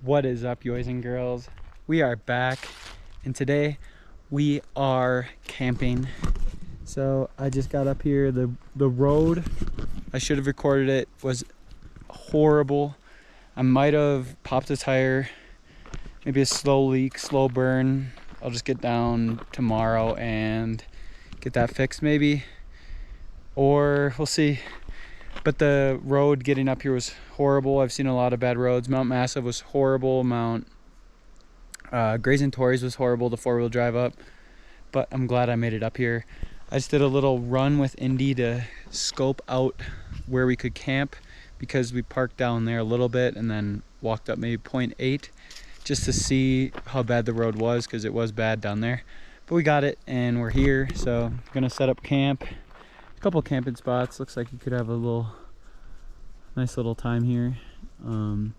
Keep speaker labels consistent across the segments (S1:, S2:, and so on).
S1: What is up, boys and girls? We are back, and today we are camping. So I just got up here. The road, I should have recorded it, was horrible. I might have popped a tire, maybe a slow leak, slow burn. I'll just get down tomorrow and get that fixed maybe, or we'll see. But the road getting up here was horrible. I've seen a lot of bad roads. Mount Massive was horrible. Grazing Torreys was horrible, the 4-wheel drive up. But I'm glad I made it up here. I just did a little run with Indy to scope out where we could camp, because we parked down there a little bit and then walked up maybe 0.8 just to see how bad the road was, because it was bad down there. But we got it and we're here, so I'm gonna set up camp. A couple camping spots. Looks like you could have a nice little time here. And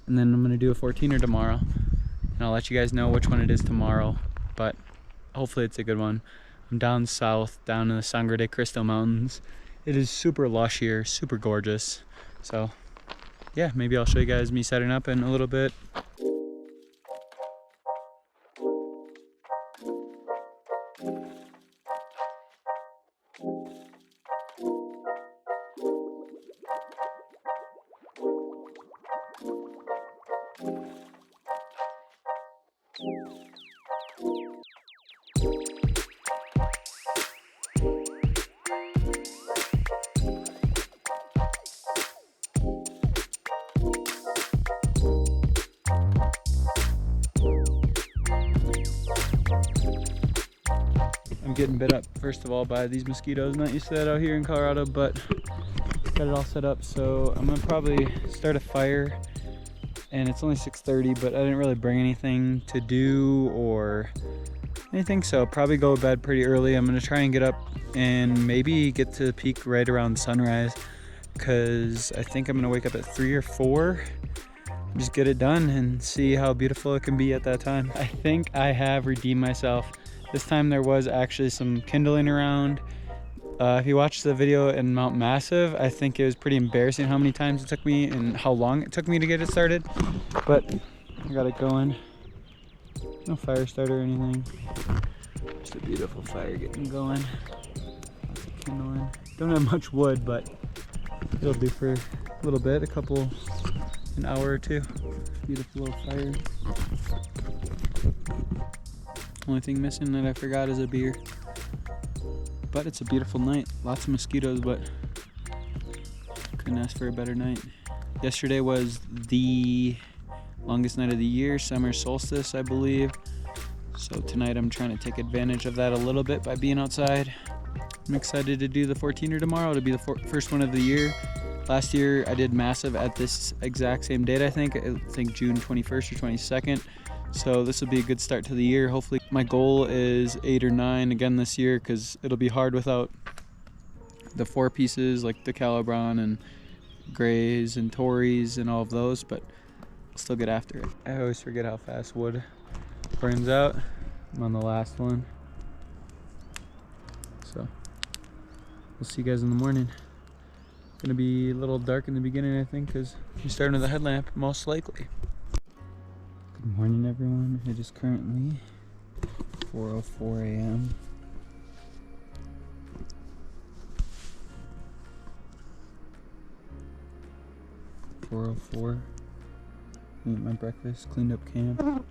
S1: then I'm gonna do a 14er tomorrow, and I'll let you guys know which one it is tomorrow, but hopefully it's a good one. I'm down south, down in the Sangre de Cristo Mountains. It is super lush here, super gorgeous. So yeah, maybe I'll show you guys me setting up in a little bit. I'm getting bit up, first of all, by these mosquitoes. Not used to that out here in Colorado, but got it all set up. So I'm gonna probably start a fire, and it's only 6:30, but I didn't really bring anything to do or anything, so probably go to bed pretty early. I'm gonna try and get up and maybe get to the peak right around sunrise, because I think I'm gonna wake up at 3 or 4. Just get it done and see how beautiful it can be at that time. I think I have redeemed myself. This time there was actually some kindling around. If you watched the video in Mount Massive, I think it was pretty embarrassing how many times it took me and how long it took me to get it started. But I got it going. No fire starter or anything. Just a beautiful fire getting going. Lots of kindling. Don't have much wood, but it'll do for a little bit, an hour or two. Beautiful little fire. Only thing missing that I forgot is a beer. But it's a beautiful night. Lots of mosquitoes, but couldn't ask for a better night. Yesterday was the longest night of the year, summer solstice, I believe. So tonight I'm trying to take advantage of that a little bit by being outside. I'm excited to do the 14er tomorrow. It'll be the first one of the year. Last year I did Massive at this exact same date, I think June 21st or 22nd. So this will be a good start to the year. Hopefully my goal is 8 or 9 again this year, because it'll be hard without the 4 pieces like the Calibron and Grays and Torreys and all of those, but I'll still get after it. I always forget how fast wood burns out. I'm on the last one. So we'll see you guys in the morning. It's gonna be a little dark in the beginning, I think, because you're starting with a headlamp most likely. Good morning, everyone. It is currently 4:04 a.m. Eat my breakfast, cleaned up camp, and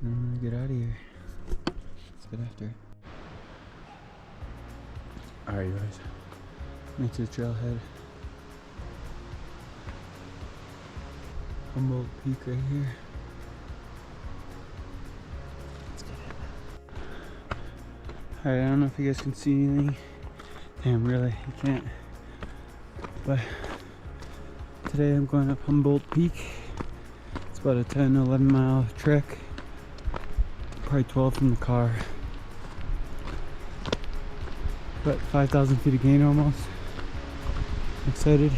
S1: I'm gonna get out of here. Let's get after it. Alright, guys. Make to the trailhead. Humboldt Peak right here. Alright, I don't know if you guys can see anything. Damn, really, you can't. But today I'm going up Humboldt Peak. It's about a 10-11 mile trek. Probably 12 from the car. But 5,000 feet of gain almost. I'm excited.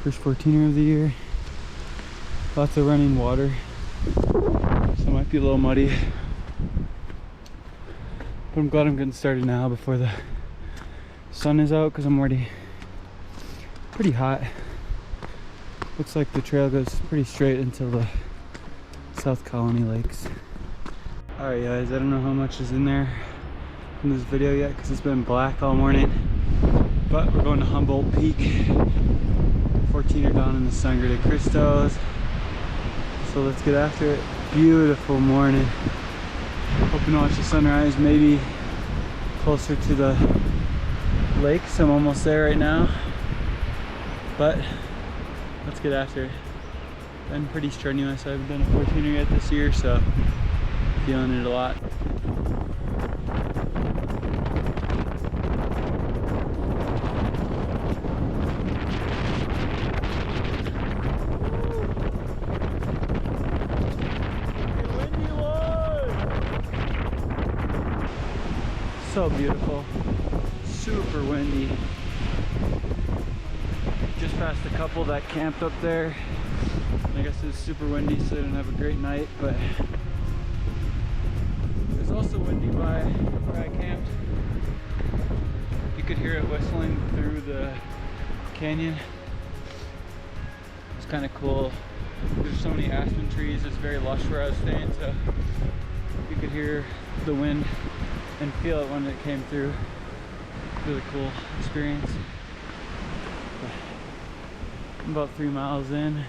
S1: First 14er of the year. Lots of running water. So it might be a little muddy. But I'm glad I'm getting started now before the sun is out, because I'm already pretty hot. Looks like the trail goes pretty straight until the South Colony Lakes. Alright guys, I don't know how much is in there in this video yet because it's been black all morning. But we're going to Humboldt Peak. 14er down in the Sangre de Cristos. So let's get after it. Beautiful morning. Hoping to watch the sunrise, maybe closer to the lakes. I'm almost there right now. But let's get after it. Been pretty strenuous. I haven't done a 14er yet this year, so feeling it a lot. So beautiful, super windy. Just passed a couple that camped up there. I guess it was super windy, so they didn't have a great night, but it was also windy by where I camped. You could hear it whistling through the canyon. It's kind of cool. There's so many aspen trees. It's very lush where I was staying, so you could hear the wind and feel it when it came through. Really cool experience. I'm about 3 miles in. I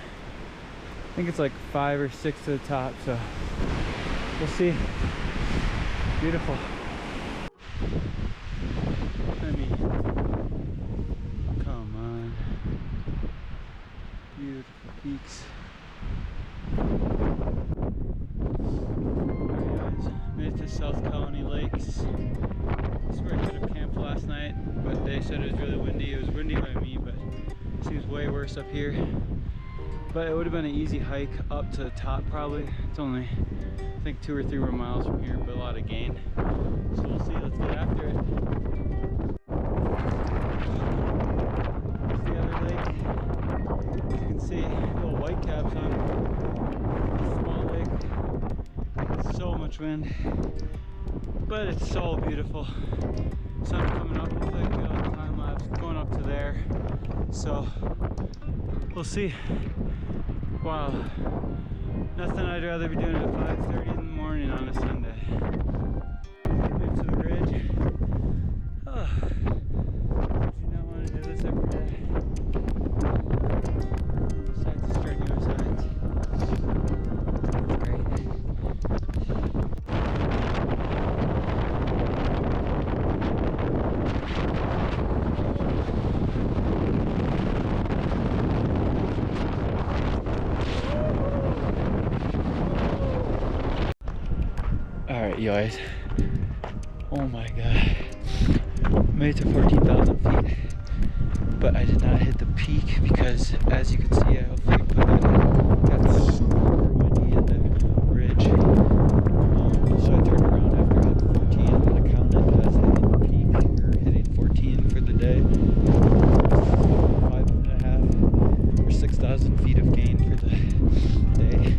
S1: think it's like 5 or 6 to the top, so we'll see. Beautiful. I mean, come on. Beautiful peaks. Alright guys, made it to South Colony Lakes. This is where I could have camped last night, but they said it was really windy. It was windy by me, but it seems way worse up here. But it would have been an easy hike up to the top probably. It's only, I think, 2 or 3 more miles from here, but a lot of gain. So we'll see, let's get after it. There's the other lake. As you can see, little white caps on a small lake. So much wind, but it's so beautiful. Sun coming up, looks like we got a time lapse going up to there. So we'll see. Wow, nothing I'd rather be doing at 5:30 in the morning on a Sunday. Move to the ridge. Oh, do not want to do this every day. Besides the strenuous sides. Great. Alright, you guys. Oh my god. Made it to 14,000 feet. But I did not hit the peak because, as you can see, I hopefully put that in. Got super windy at the ridge. So I turned around after I hit 14 and I counted as I hit the peak, or hitting 14 for the day. 5.5 or 6,000 feet of gain for the day.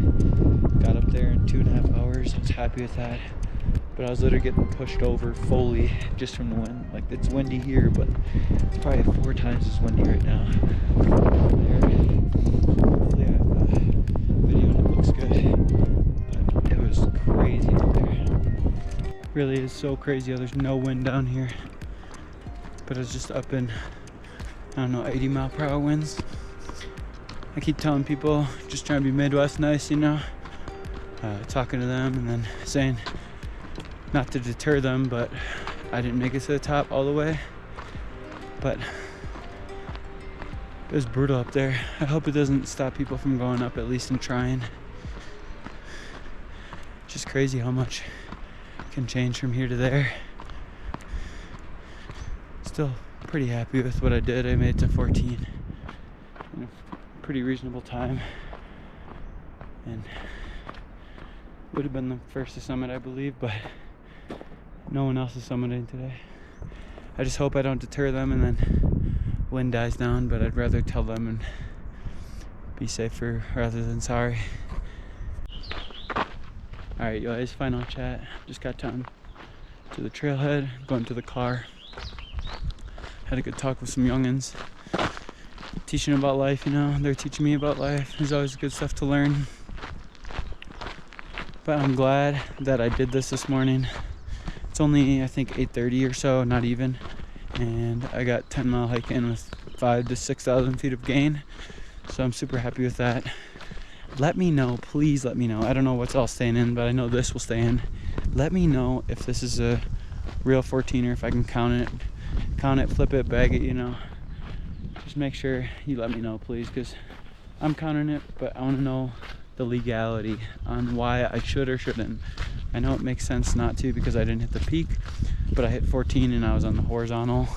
S1: Got up there in 2.5 hours. I was happy with that. But I was literally getting pushed over fully just from the wind. Like, it's windy here, but it's probably 4 times as windy right now. There. Hopefully I have a video and it looks good. But it was crazy up there. Really is so crazy how there's no wind down here. But it's just up in, I don't know, 80-mile-per-hour winds. I keep telling people, just trying to be Midwest nice, you know. Talking to them and then saying, not to deter them, but I didn't make it to the top all the way. But it was brutal up there. I hope it doesn't stop people from going up, at least and trying. Just crazy how much can change from here to there. Still pretty happy with what I did. I made it to 14 in a pretty reasonable time, and would have been the first to summit, I believe, but no one else is summiting today. I just hope I don't deter them and then wind dies down, but I'd rather tell them and be safer rather than sorry. Alright, you guys, final chat. Just got down to the trailhead, going to the car. Had a good talk with some youngins. teaching about life, you know. They're teaching me about life. There's always good stuff to learn. But I'm glad that I did this morning. It's only, I think, 8:30 or so, not even. And I got 10-mile hike in with 5,000 to 6,000 feet of gain. So I'm super happy with that. Let me know, please let me know. I don't know what's all staying in, but I know this will stay in. Let me know if this is a real 14er, if I can count it, flip it, bag it, you know. Just make sure you let me know, please, because I'm counting it, but I want to know the legality on why I should or shouldn't. I know it makes sense not to because I didn't hit the peak, but I hit 14 and I was on the horizontal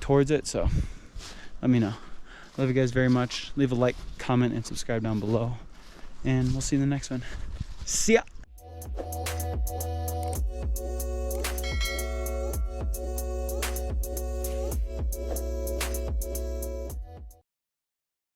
S1: towards it, so let me know. Love you guys very much. Leave a like, comment, and subscribe down below, and we'll see you in the next one. See ya!